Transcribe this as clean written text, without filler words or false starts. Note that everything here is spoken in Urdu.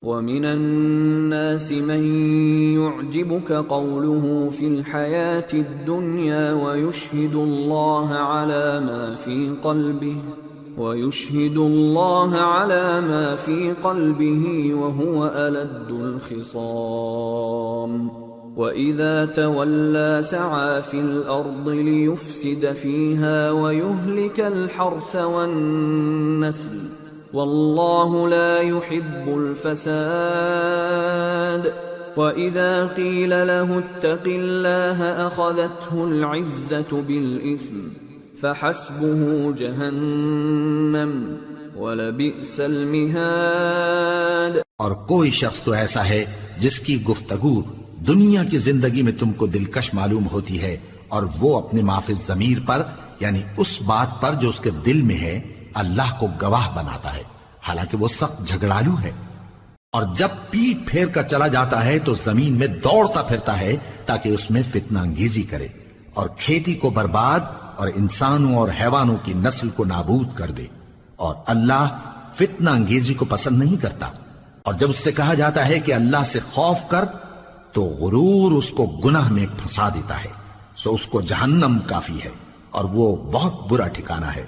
وَمِنَ النَّاسِ مَن يُعْجِبُكَ قَوْلُهُ فِي الْحَيَاةِ الدُّنْيَا وَيُشْهِدُ اللَّهَ عَلَى مَا فِي قَلْبِهِ وَهُوَ أَلَدُّ الْخِصَامِ وَإِذَا تَوَلَّى سَعَى فِي الْأَرْضِ لِيُفْسِدَ فِيهَا وَيُهْلِكَ الْحَرْثَ وَالنَّسْلَ وَاللَّهُ لَا يُحِبُّ الْفَسَادَ وَإِذَا قِيلَ لَهُ اتَّقِ اللَّهَ أَخَذَتْهُ الْعِزَّةُ بِالْإِثْمِ فَحَسْبُهُ جَهَنَّمُ وَلَبِئْسَ الْمِهَادُ۔ اور کوئی شخص تو ایسا ہے جس کی گفتگو دنیا کی زندگی میں تم کو دلکش معلوم ہوتی ہے، اور وہ اپنے معافی ضمیر پر یعنی اس بات پر جو اس کے دل میں ہے اللہ کو گواہ بناتا ہے، حالانکہ وہ سخت جھگڑالو ہے، اور جب پیٹ پھیر کر چلا جاتا ہے تو زمین میں دوڑتا پھرتا ہے تاکہ اس میں فتنہ انگیزی کرے اور کھیتی کو برباد اور انسانوں اور حیوانوں کی نسل کو نابود کر دے، اور اللہ فتنہ انگیزی کو پسند نہیں کرتا۔ اور جب اس سے کہا جاتا ہے کہ اللہ سے خوف کر تو غرور اس کو گناہ میں پھنسا دیتا ہے، سو اس کو جہنم کافی ہے اور وہ بہت برا ٹھکانہ ہے۔